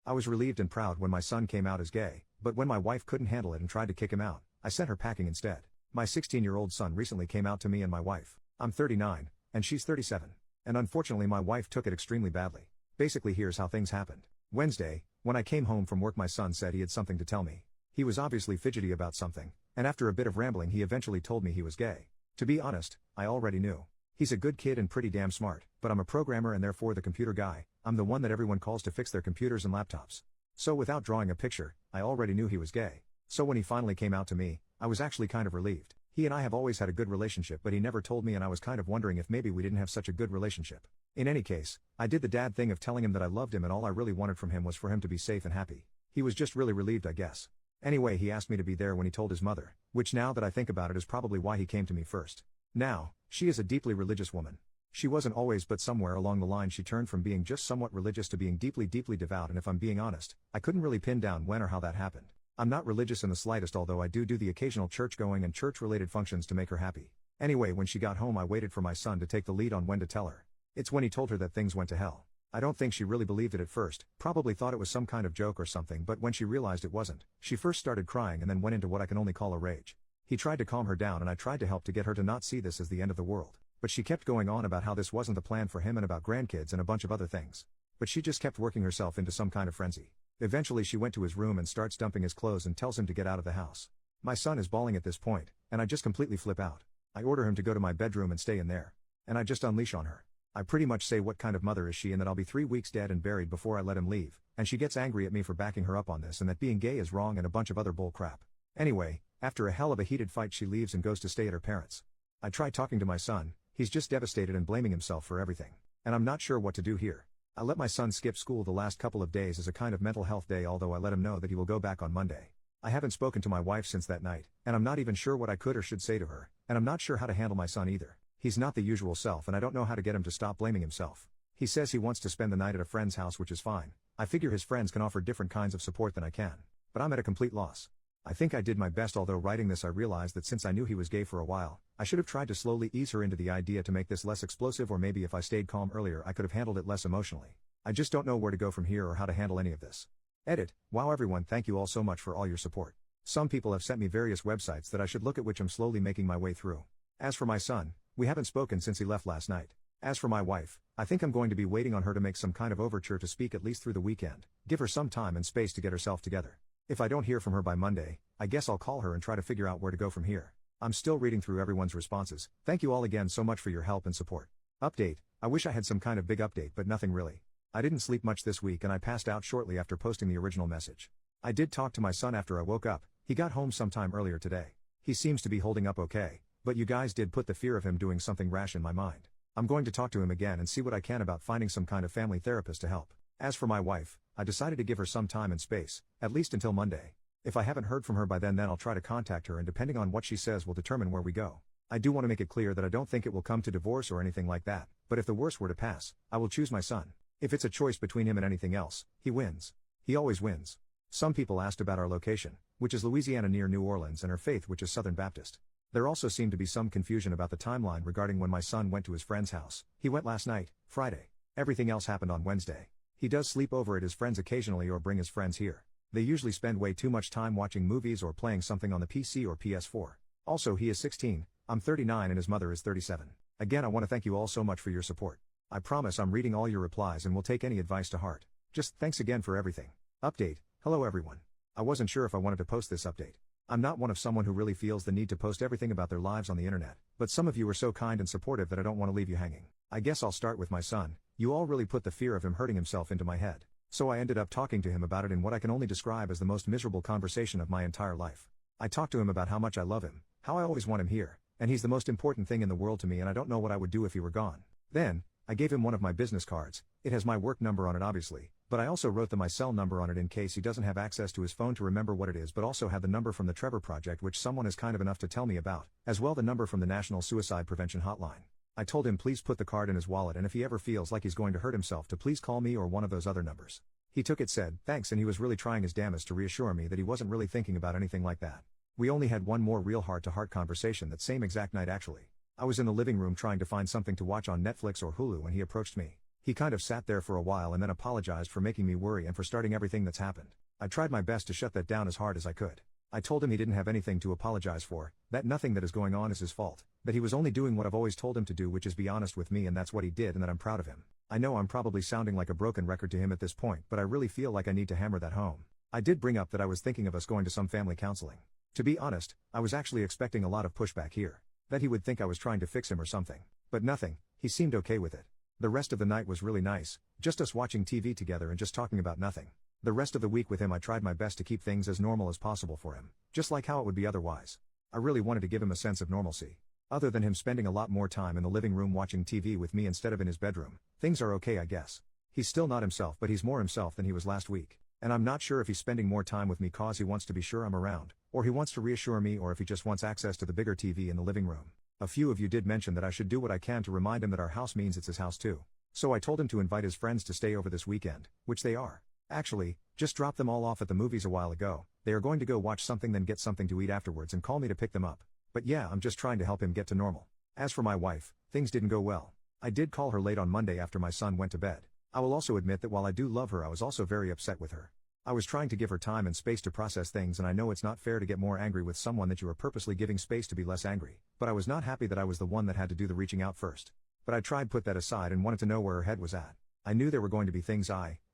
I was relieved and proud when my son came out as gay, but when my wife couldn't handle it and tried to kick him out, I sent her packing instead. My 16-year-old son recently came out to me and my wife. I'm 39, and she's 37. And unfortunately my wife took it extremely badly. Basically here's how things happened. Wednesday, when I came home from work my son said he had something to tell me. He was obviously fidgety about something, and after a bit of rambling he eventually told me he was gay. To be honest, I already knew. He's a good kid and pretty damn smart, but I'm a programmer and therefore the computer guy. I'm the one that everyone calls to fix their computers and laptops. So without drawing a picture, I already knew he was gay. So when he finally came out to me, I was actually kind of relieved. He and I have always had a good relationship but he never told me and I was kind of wondering if maybe we didn't have such a good relationship. In any case, I did the dad thing of telling him that I loved him and all I really wanted from him was for him to be safe and happy. He was just really relieved I guess. Anyway he asked me to be there when he told his mother, which now that I think about it is probably why he came to me first. Now, she is a deeply religious woman. She wasn't always but somewhere along the line she turned from being just somewhat religious to being deeply devout and if I'm being honest, I couldn't really pin down when or how that happened. I'm not religious in the slightest although I do the occasional church-going and church-related functions to make her happy. Anyway when she got home I waited for my son to take the lead on when to tell her. It's when he told her that things went to hell. I don't think she really believed it at first, probably thought it was some kind of joke or something but when she realized it wasn't, she first started crying and then went into what I can only call a rage. He tried to calm her down and I tried to help to get her to not see this as the end of the world. But she kept going on about how this wasn't the plan for him and about grandkids and a bunch of other things. But she just kept working herself into some kind of frenzy. Eventually she went to his room and starts dumping his clothes and tells him to get out of the house. My son is bawling at this point, and I just completely flip out. I order him to go to my bedroom and stay in there. And I just unleash on her. I pretty much say what kind of mother is she and that I'll be 3 weeks dead and buried before I let him leave, and she gets angry at me for backing her up on this and that being gay is wrong and a bunch of other bull crap. Anyway, after a hell of a heated fight she leaves and goes to stay at her parents'. I try talking to my son. He's just devastated and blaming himself for everything. And I'm not sure what to do here. I let my son skip school the last couple of days as a kind of mental health day although I let him know that he will go back on Monday. I haven't spoken to my wife since that night, and I'm not even sure what I could or should say to her, and I'm not sure how to handle my son either. He's not the usual self and I don't know how to get him to stop blaming himself. He says he wants to spend the night at a friend's house which is fine. I figure his friends can offer different kinds of support than I can. But I'm at a complete loss. I think I did my best although writing this I realized that since I knew he was gay for a while, I should have tried to slowly ease her into the idea to make this less explosive or maybe if I stayed calm earlier I could have handled it less emotionally. I just don't know where to go from here or how to handle any of this. Edit. Wow everyone, thank you all so much for all your support. Some people have sent me various websites that I should look at which I'm slowly making my way through. As for my son, we haven't spoken since he left last night. As for my wife, I think I'm going to be waiting on her to make some kind of overture to speak at least through the weekend, give her some time and space to get herself together. If I don't hear from her by Monday, I guess I'll call her and try to figure out where to go from here. I'm still reading through everyone's responses. Thank you all again so much for your help and support. Update. I wish I had some kind of big update but nothing really. I didn't sleep much this week and I passed out shortly after posting the original message. I did talk to my son after I woke up. He got home sometime earlier today. He seems to be holding up okay, but you guys did put the fear of him doing something rash in my mind. I'm going to talk to him again and see what I can about finding some kind of family therapist to help. As for my wife, I decided to give her some time and space, at least until Monday. If I haven't heard from her by then I'll try to contact her and depending on what she says will determine where we go. I do want to make it clear that I don't think it will come to divorce or anything like that, but if the worst were to pass, I will choose my son. If it's a choice between him and anything else, he wins. He always wins. Some people asked about our location, which is Louisiana near New Orleans, and our faith, which is Southern Baptist. There also seemed to be some confusion about the timeline regarding when my son went to his friend's house. He went last night, Friday. Everything else happened on Wednesday. He does sleep over at his friends occasionally or bring his friends here. They usually spend way too much time watching movies or playing something on the PC or PS4. Also he is 16, I'm 39 and his mother is 37. Again I want to thank you all so much for your support. I promise I'm reading all your replies and will take any advice to heart. Just thanks again for everything. Update. Hello everyone. I wasn't sure if I wanted to post this update. I'm not one of someone who really feels the need to post everything about their lives on the internet, but some of you are so kind and supportive that I don't want to leave you hanging. I guess I'll start with my son. You all really put the fear of him hurting himself into my head. So I ended up talking to him about it in what I can only describe as the most miserable conversation of my entire life. I talked to him about how much I love him, how I always want him here, and he's the most important thing in the world to me and I don't know what I would do if he were gone. Then, I gave him one of my business cards. It has my work number on it obviously, but I also wrote my cell number on it in case he doesn't have access to his phone to remember what it is, but also had the number from the Trevor Project which someone is kind of enough to tell me about, as well the number from the National Suicide Prevention Hotline. I told him please put the card in his wallet and if he ever feels like he's going to hurt himself to please call me or one of those other numbers. He took it, said thanks, and he was really trying his damnedest to reassure me that he wasn't really thinking about anything like that. We only had one more real heart-to-heart conversation that same exact night actually. I was in the living room trying to find something to watch on Netflix or Hulu when he approached me. He kind of sat there for a while and then apologized for making me worry and for starting everything that's happened. I tried my best to shut that down as hard as I could. I told him he didn't have anything to apologize for, that nothing that is going on is his fault, that he was only doing what I've always told him to do, which is be honest with me, and that's what he did, and that I'm proud of him. I know I'm probably sounding like a broken record to him at this point, but I really feel like I need to hammer that home. I did bring up that I was thinking of us going to some family counseling. To be honest, I was actually expecting a lot of pushback here. That he would think I was trying to fix him or something. But nothing, he seemed okay with it. The rest of the night was really nice, just us watching TV together and just talking about nothing. The rest of the week with him I tried my best to keep things as normal as possible for him, just like how it would be otherwise. I really wanted to give him a sense of normalcy. Other than him spending a lot more time in the living room watching TV with me instead of in his bedroom, things are okay, I guess. He's still not himself, but he's more himself than he was last week. And I'm not sure if he's spending more time with me cause he wants to be sure I'm around, or he wants to reassure me, or if he just wants access to the bigger TV in the living room. A few of you did mention that I should do what I can to remind him that our house means it's his house too. So I told him to invite his friends to stay over this weekend, which they are. Actually, just dropped them all off at the movies a while ago. They are going to go watch something, then get something to eat afterwards and call me to pick them up. But yeah, I'm just trying to help him get to normal. As for my wife, things didn't go well. I did call her late on Monday after my son went to bed. I will also admit that while I do love her, I was also very upset with her. I was trying to give her time and space to process things, and I know it's not fair to get more angry with someone that you are purposely giving space to be less angry, but I was not happy that I was the one that had to do the reaching out first. But I tried put that aside and wanted to know where her head was at. I knew there were going to be things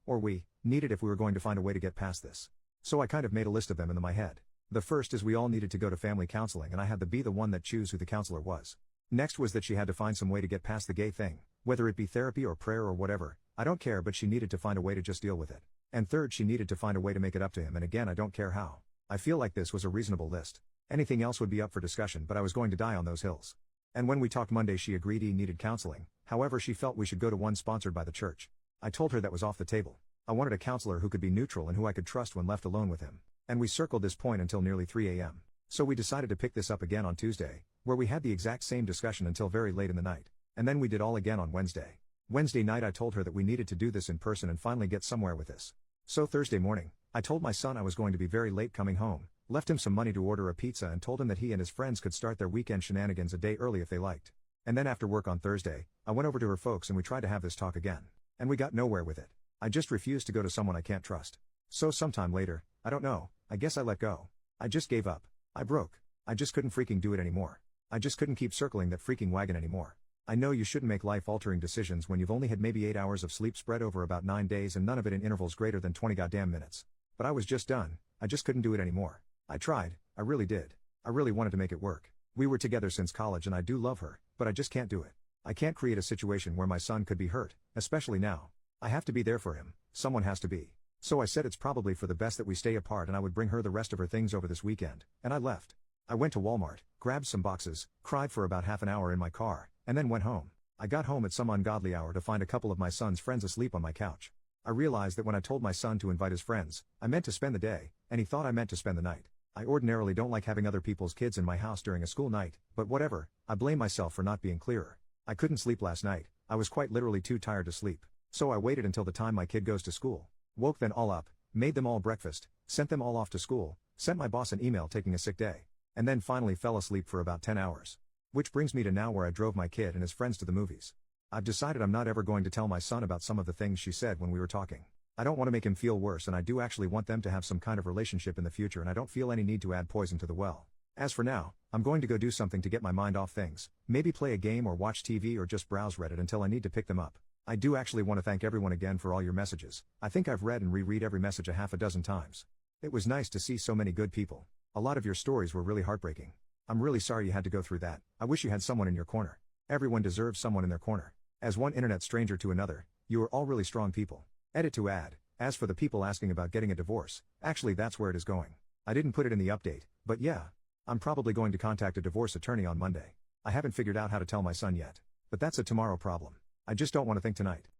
we needed if we were going to find a way to get past this. So I kind of made a list of them in my head. The first is we all needed to go to family counseling, and I had to be the one that choose who the counselor was. Next was that she had to find some way to get past the gay thing, whether it be therapy or prayer or whatever, I don't care, but she needed to find a way to just deal with it. And third, she needed to find a way to make it up to him, and again, I don't care how. I feel like this was a reasonable list. Anything else would be up for discussion, but I was going to die on those hills. And when we talked Monday, she agreed he needed counseling, however she felt we should go to one sponsored by the church. I told her that was off the table. I wanted a counselor who could be neutral and who I could trust when left alone with him. And we circled this point until nearly 3 a.m. So we decided to pick this up again on Tuesday, where we had the exact same discussion until very late in the night. And then we did all again on Wednesday. Wednesday night I told her that we needed to do this in person and finally get somewhere with this. So Thursday morning, I told my son I was going to be very late coming home, left him some money to order a pizza and told him that he and his friends could start their weekend shenanigans a day early if they liked. And then after work on Thursday, I went over to her folks and we tried to have this talk again. And we got nowhere with it. I just refused to go to someone I can't trust. So sometime later, I don't know, I guess I let go. I just gave up. I broke. I just couldn't freaking do it anymore. I just couldn't keep circling that freaking wagon anymore. I know you shouldn't make life-altering decisions when you've only had maybe 8 hours of sleep spread over about 9 days and none of it in intervals greater than 20 goddamn minutes. But I was just done. I just couldn't do it anymore. I tried, I really did. I really wanted to make it work. We were together since college and I do love her, but I just can't do it. I can't create a situation where my son could be hurt, especially now. I have to be there for him, someone has to be. So I said it's probably for the best that we stay apart and I would bring her the rest of her things over this weekend, and I left. I went to Walmart, grabbed some boxes, cried for about half an hour in my car, and then went home. I got home at some ungodly hour to find a couple of my son's friends asleep on my couch. I realized that when I told my son to invite his friends, I meant to spend the day, and he thought I meant to spend the night. I ordinarily don't like having other people's kids in my house during a school night, but whatever, I blame myself for not being clearer. I couldn't sleep last night, I was quite literally too tired to sleep. So I waited until the time my kid goes to school. Woke them all up, made them all breakfast, sent them all off to school, sent my boss an email taking a sick day, and then finally fell asleep for about 10 hours. Which brings me to now where I drove my kid and his friends to the movies. I've decided I'm not ever going to tell my son about some of the things she said when we were talking. I don't want to make him feel worse, and I do actually want them to have some kind of relationship in the future, and I don't feel any need to add poison to the well. As for now, I'm going to go do something to get my mind off things, maybe play a game or watch TV or just browse Reddit until I need to pick them up. I do actually want to thank everyone again for all your messages. I think I've read and reread every message a half a dozen times. It was nice to see so many good people. A lot of your stories were really heartbreaking. I'm really sorry you had to go through that. I wish you had someone in your corner. Everyone deserves someone in their corner. As one internet stranger to another, you are all really strong people. Edit to add. As for the people asking about getting a divorce, actually that's where it is going. I didn't put it in the update, but yeah. I'm probably going to contact a divorce attorney on Monday. I haven't figured out how to tell my son yet. But that's a tomorrow problem. I just don't want to think tonight.